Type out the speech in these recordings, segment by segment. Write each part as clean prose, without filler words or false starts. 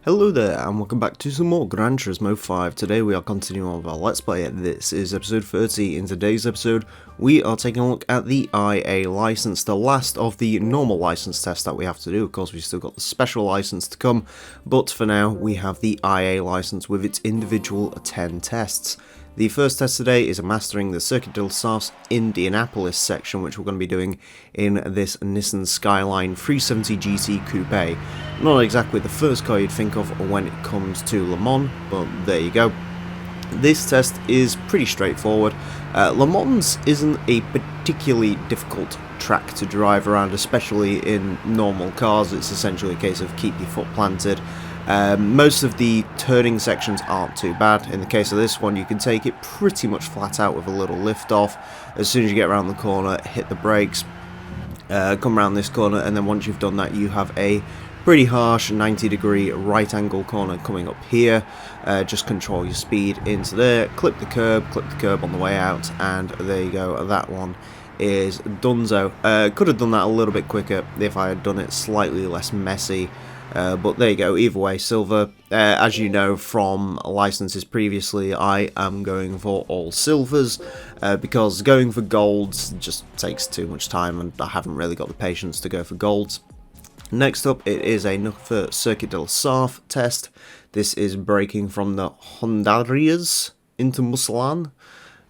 Hello there, and welcome back to some more Gran Turismo 5. Today we are continuing on with our Let's Play. This is episode 30. In today's episode, we are taking a look at the IA license, the last of the normal license tests that we have to do. Of course, we've still got the special license to come, but for now, we have the IA license with its individual 10 tests. The first test today is mastering the Circuit del Sar's Indianapolis section, which we're going to be doing in this Nissan Skyline 370 GT Coupe. Not exactly the first car you'd think of when it comes to Le Mans, but there you go. This test is pretty straightforward. Le Mans isn't a particularly difficult track to drive around, especially in normal cars. It's essentially a case of keep your foot planted. Most of the turning sections aren't too bad. In the case of this one, you can take it pretty much flat out with a little lift off. As soon as you get around the corner, hit the brakes, come around this corner, and then once you've done that, you have a pretty harsh 90-degree right angle corner coming up here. Just control your speed into there, clip the curb on the way out, and there you go. That one is donezo. Could have done that a little bit quicker if I had done it slightly less messy. But there you go, either way, silver. As you know from licenses previously, I am going for all silvers, because going for golds just takes too much time and I haven't really got the patience to go for golds. Next up, it is another Circuit del Sarf test. This is braking from the Hondarias into Mulsanne.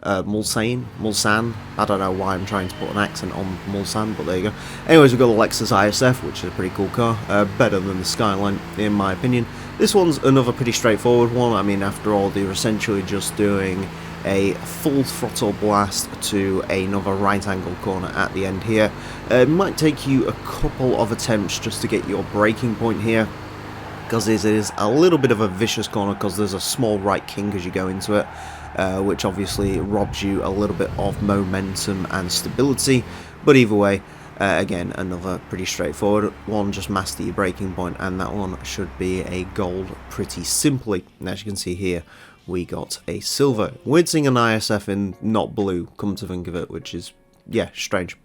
Mulsanne. I don't know why I'm trying to put an accent on Mulsanne, but there you go. Anyways, we've got the Lexus ISF, which is a pretty cool car. Better than the Skyline, in my opinion. This one's another pretty straightforward one. I mean, after all, they're essentially just doing a full throttle blast to another right angle corner at the end here. It might take you a couple of attempts just to get your braking point here, because it is a little bit of a vicious corner because there's a small right kink as you go into it. Which obviously robs you a little bit of momentum and stability, but either way, again, another pretty straightforward one. Just master your braking point, and that one should be a gold pretty simply. And as you can see here, we got a silver. Weird seeing an ISF in not blue, come to think of it, which is, yeah, strange.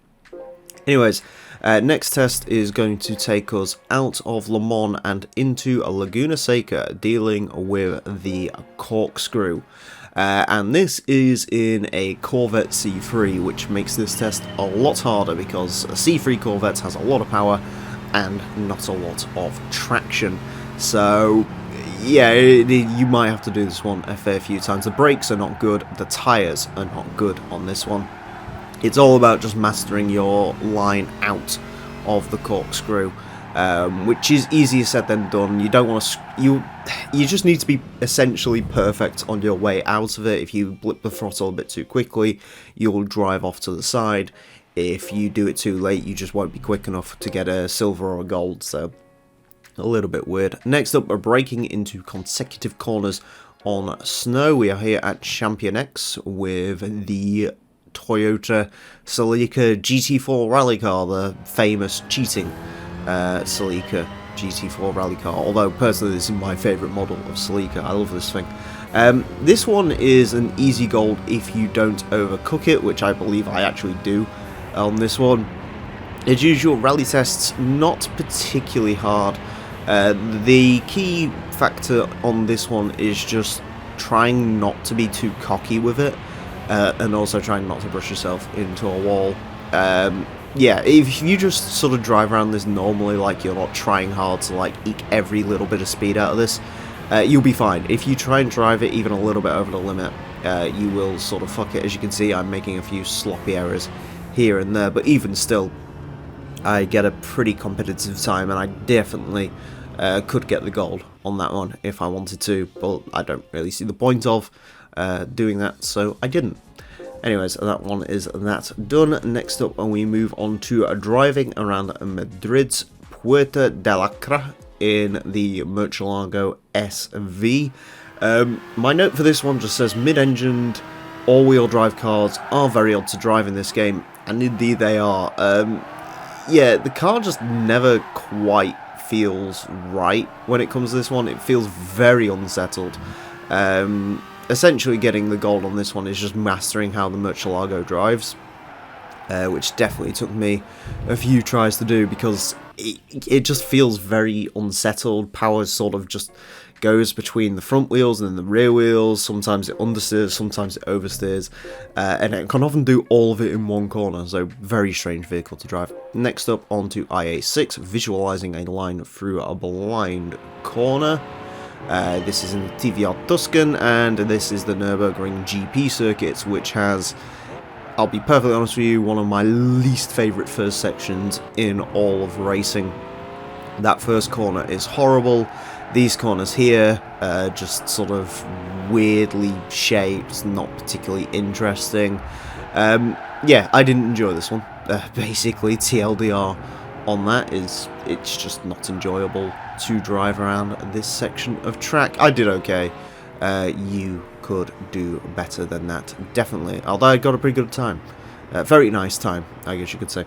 Anyways, next test is going to take us out of Le Mans and into a Laguna Seca, dealing with the Corkscrew. And this is in a Corvette C3, which makes this test a lot harder because a C3 Corvette has a lot of power and not a lot of traction. So, yeah, you might have to do this one a fair few times. The brakes are not good, the tyres are not good on this one. It's all about just mastering your line out of the Corkscrew, which is easier said than done. You don't want to... You just need to be essentially perfect on your way out of it. If you blip the throttle a bit too quickly, you'll drive off to the side. If you do it too late, you just won't be quick enough to get a silver or a gold, so a little bit weird. Next up, we're braking into consecutive corners on snow. We are here at Champion X with the Toyota Celica GT4 rally car, the famous cheating Celica GT4 rally car, although personally this is my favourite model of Celica. I love this thing. This one is an easy gold if you don't overcook it, which I believe I actually do on this one. As usual, rally tests not particularly hard. The key factor on this one is just trying not to be too cocky with it, and also trying not to brush yourself into a wall. Yeah, if you just sort of drive around this normally, like you're not trying hard to like eke every little bit of speed out of this, you'll be fine. If you try and drive it even a little bit over the limit, you will sort of fuck it. As you can see, I'm making a few sloppy errors here and there, but even still, I get a pretty competitive time, and I definitely could get the gold on that one if I wanted to, but I don't really see the point of doing that, so I didn't. Anyways, that one is that done. Next up, we move on to driving around Madrid's Puerta del Cra in the Murcielago SV. My note for this one just says mid-engined all-wheel drive cars are very odd to drive in this game, and indeed they are. Yeah, the car just never quite feels right when it comes to this one. It feels very unsettled. Essentially getting the gold on this one is just mastering how the Murcielago drives. which definitely took me a few tries to do because it just feels very unsettled. Power sort of just goes between the front wheels and then the rear wheels. Sometimes it understeers, sometimes it oversteers, and it can often do all of it in one corner, so very strange vehicle to drive. Next up, onto IA6, visualizing a line through a blind corner. This is in the TVR Tuscan, and this is the Nürburgring GP circuits, which has, I'll be perfectly honest with you, one of my least favourite first sections in all of racing. That first corner is horrible. These corners here, just sort of weirdly shaped, not particularly interesting. Yeah, I didn't enjoy this one. Basically, TLDR on that is, it's just not enjoyable to drive around this section of track. I did okay. You could do better than that, definitely. Although I got a pretty good time. Very nice time, I guess you could say.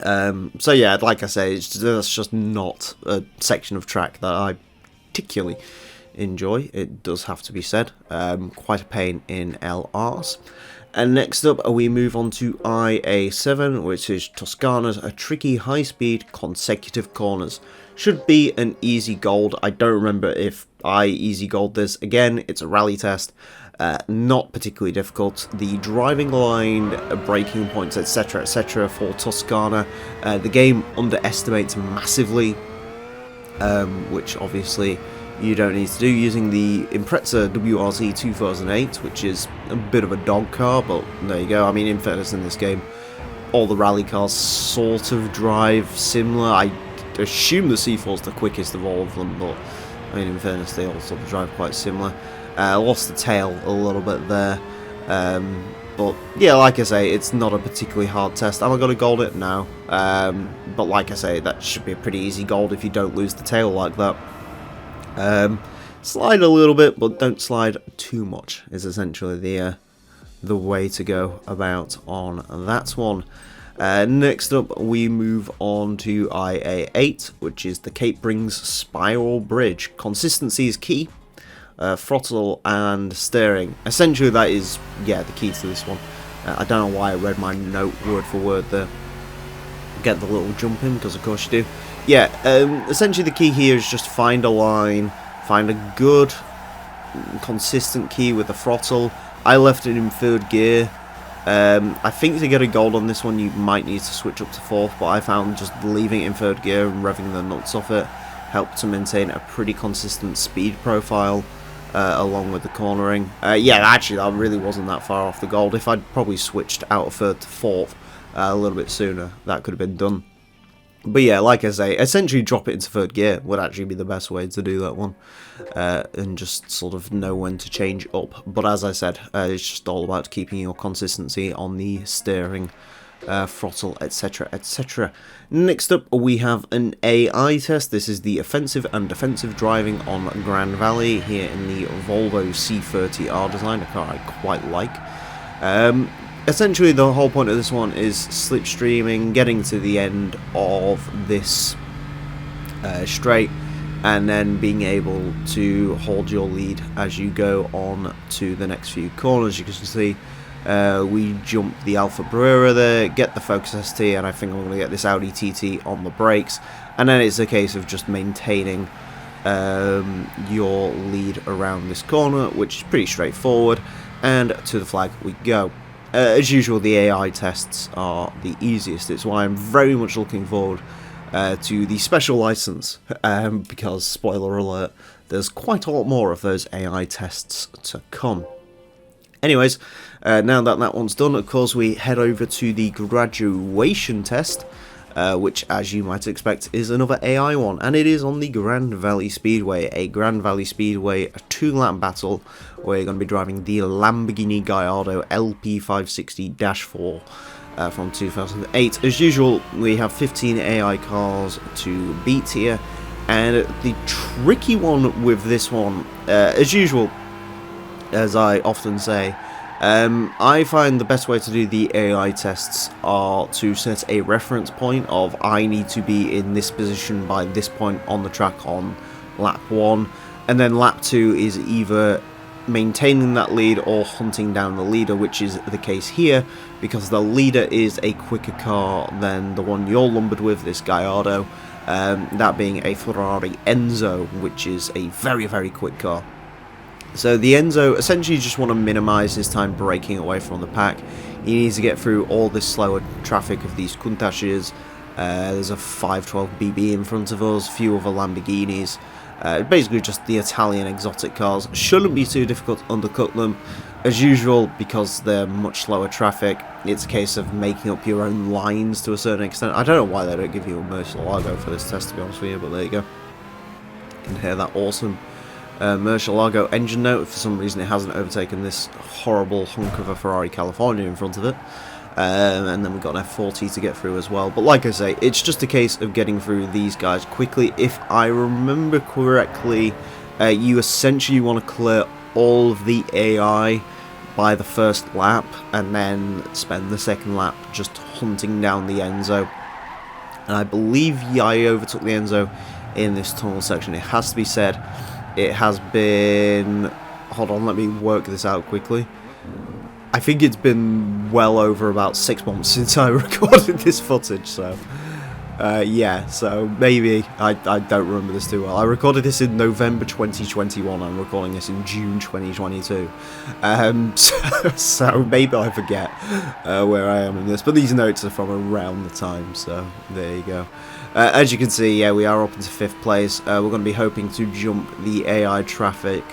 So yeah, like I say, that's just not a section of track that I particularly enjoy. It does have to be said. Quite a pain in LRs. And next up, we move on to IA7, which is Toscana's a tricky high-speed consecutive corners. Should be an easy gold. I don't remember if I easy gold this. Again, it's a rally test. Not particularly difficult. The driving line, braking points, etc., for Toscana, the game underestimates massively, which obviously you don't need to do, using the Impreza WRC 2008, which is a bit of a dog car, but there you go. I mean, in fairness, in this game, all the rally cars sort of drive similar. I assume the C4 is the quickest of all of them, but I mean, in fairness, they all sort of drive quite similar. Lost the tail a little bit there, but yeah, like I say, it's not a particularly hard test. Am I going to gold it? No, but like I say, that should be a pretty easy gold if you don't lose the tail like that. Slide a little bit, but don't slide too much is essentially the way to go about on that one. Next up, we move on to IA8, which is the Cape Brings Spiral Bridge. Consistency is key. Throttle and steering. Essentially, that is, yeah, the key to this one. I don't know why I read my note word for word there. Get the little jump in, because of course you do. Yeah, essentially the key here is just find a line, find a good, consistent key with the throttle. I left it in third gear. I think to get a gold on this one you might need to switch up to fourth, but I found just leaving it in third gear and revving the nuts off it helped to maintain a pretty consistent speed profile along with the cornering. Yeah, actually that really wasn't that far off the gold. If I'd probably switched out of third to fourth a little bit sooner, that could have been done. But yeah, like I say, essentially drop it into third gear would actually be the best way to do that one, and just sort of know when to change up. But as I said, it's just all about keeping your consistency on the steering, throttle, etc. Next up, we have an AI test. This is the offensive and defensive driving on Grand Valley here in the Volvo C30R design, a car I quite like. Essentially, the whole point of this one is slipstreaming, getting to the end of this straight, and then being able to hold your lead as you go on to the next few corners. You can see we jump the Alfa Brera there, get the Focus ST, and I think I'm going to get this Audi TT on the brakes, and then it's a case of just maintaining your lead around this corner, which is pretty straightforward, and to the flag we go. As usual, the AI tests are the easiest. It's why I'm very much looking forward to the special license, because, spoiler alert, there's quite a lot more of those AI tests to come. Anyways, now that that one's done, of course, we head over to the graduation test, which, as you might expect, is another AI one, and it is on the Grand Valley Speedway, a Grand Valley Speedway 2-lap battle, where you're going to be driving the Lamborghini Gallardo LP560-4 from 2008. As usual, we have 15 AI cars to beat here, and the tricky one with this one, as usual, as I often say, I find the best way to do the AI tests are to set a reference point of I need to be in this position by this point on the track on lap 1, and then lap 2 is either maintaining that lead or hunting down the leader, which is the case here, because the leader is a quicker car than the one you're lumbered with, this Gallardo, that being a Ferrari Enzo, which is a very, very quick car. So the Enzo essentially just want to minimise his time breaking away from the pack. He needs to get through all this slower traffic of these Countachs. There's a 512 BB in front of us, a few other Lamborghinis. Basically just the Italian exotic cars. Shouldn't be too difficult to undercut them. As usual, because they're much slower traffic, it's a case of making up your own lines to a certain extent. I don't know why they don't give you a Murcielago for this test, to be honest with you, but there you go. You can hear that awesome Murcielago engine note. For some reason it hasn't overtaken this horrible hunk of a Ferrari California in front of it. And then we've got an F40 to get through as well. But like I say, it's just a case of getting through these guys quickly. If I remember correctly, you essentially want to clear all of the AI by the first lap, and then spend the second lap just hunting down the Enzo. And I believe I overtook the Enzo in this tunnel section. It has to be said, it has been... Hold on, let me work this out quickly. I think it's been well over about 6 months since I recorded this footage, so yeah, so maybe I don't remember this too well. I recorded this in November 2021, I'm recording this in June 2022, so maybe I forget where I am in this, but these notes are from around the time, so there you go. As you can see, yeah, we are up into 5th place. We're going to be hoping to jump the AI traffic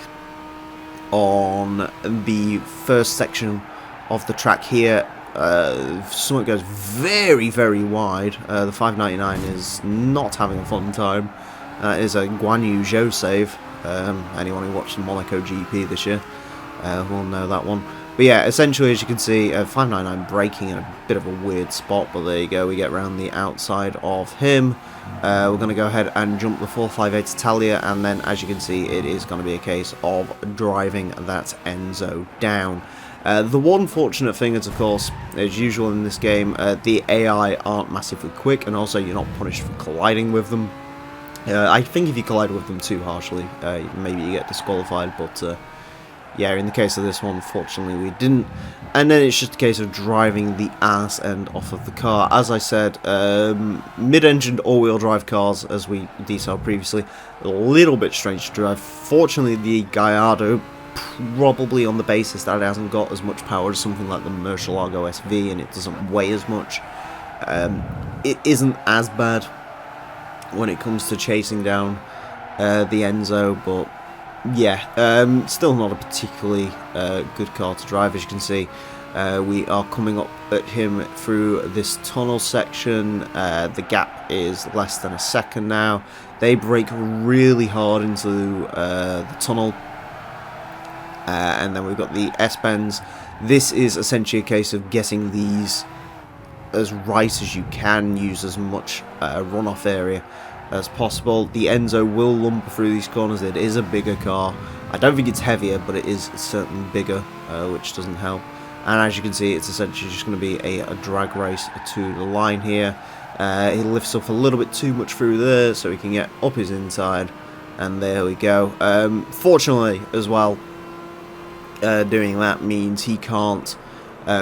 on the first section of the track here. Something goes very, very wide. The 599 is not having a fun time. It is a Guan Yu Zhou save. Anyone who watched the Monaco GP this year will know that one. But yeah, essentially, as you can see, 599 braking in a bit of a weird spot, but there you go, we get around the outside of him. We're going to go ahead and jump the 458 Italia, and then, as you can see, it is going to be a case of driving that Enzo down. The one fortunate thing is, of course, as usual in this game, the AI aren't massively quick, and also you're not punished for colliding with them. I think if you collide with them too harshly, maybe you get disqualified, but yeah, in the case of this one, fortunately we didn't. And then it's just a case of driving the ass end off of the car. As I said, mid-engined all-wheel drive cars, as we detailed previously, a little bit strange to drive. Fortunately, the Gallardo, probably on the basis that it hasn't got as much power as something like the Murcielago SV, and it doesn't weigh as much, it isn't as bad when it comes to chasing down the Enzo, but yeah, still not a particularly good car to drive. As you can see, we are coming up at him through this tunnel section. The gap is less than a second now. They brake really hard into the tunnel, and then we've got the S-bends. This is essentially a case of getting these as right as you can, use as much runoff area as possible. The Enzo will lumber through these corners. It is a bigger car. I don't think it's heavier, but it is certainly bigger, which doesn't help. And as you can see, it's essentially just going to be a drag race to the line here. He lifts up a little bit too much through there, so he can get up his inside, and there we go. Fortunately, as well, doing that means he can't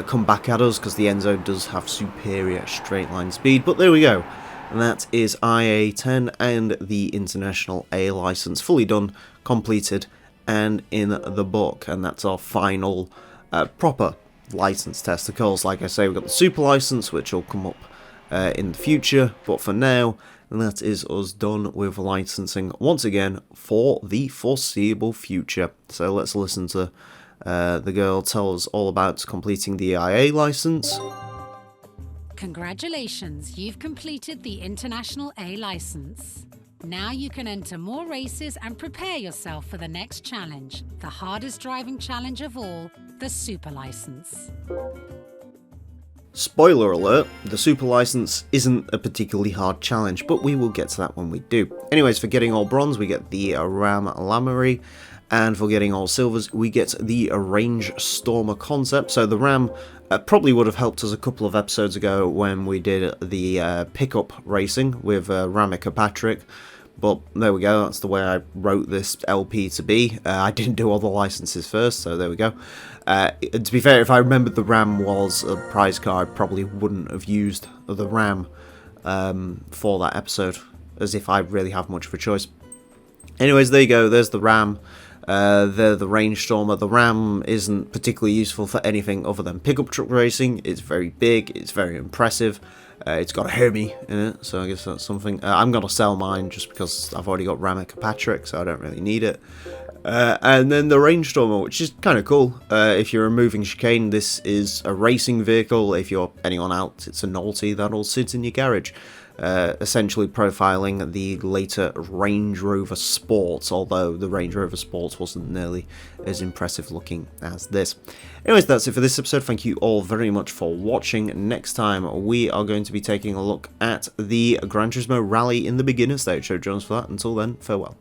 come back at us, because the Enzo does have superior straight line speed. But there we go. And that is IA10 and the International A license fully done, completed, and in the book. And that's our final proper license test. Of course, like I say, we've got the Super license, which will come up in the future. But for now, that is us done with licensing once again for the foreseeable future. So let's listen to the girl tell us all about completing the IA license. Congratulations, you've completed the International A license. Now you can enter more races and prepare yourself for the next challenge, the hardest driving challenge of all, the Super license. Spoiler alert, the Super license isn't a particularly hard challenge, but we will get to that when we do. Anyways, for getting all bronze, we get the Ram Lamoury, and for getting all silvers, we get the Range Stormer concept. So the Ram probably would have helped us a couple of episodes ago when we did the pickup racing with Ramika Patrick, But there we go, that's the way I wrote this LP to be. I didn't do all the licenses first, so there we go. To be fair, if I remembered the Ram was a prize car, I probably wouldn't have used the Ram for that episode, as if I really have much of a choice. Anyways, there you go, there's the Ram. They're the Range Stormer. The Ram isn't particularly useful for anything other than pickup truck racing. It's very big, it's very impressive. It's got a Hermie in it, so I guess that's something. I'm going to sell mine just because I've already got Ramek Patrick, so I don't really need it. And then the Range Stormer, which is kind of cool. If you're removing chicane, this is a racing vehicle. If you're anyone out, it's a novelty that'll sit in your garage. Essentially profiling the later Range Rover Sport, although the Range Rover Sport wasn't nearly as impressive looking as this. Anyways, that's it for this episode. Thank you all very much for watching. Next time we are going to be taking a look at the Gran Turismo Rally in the beginner stage, so join us for that. Until then, farewell.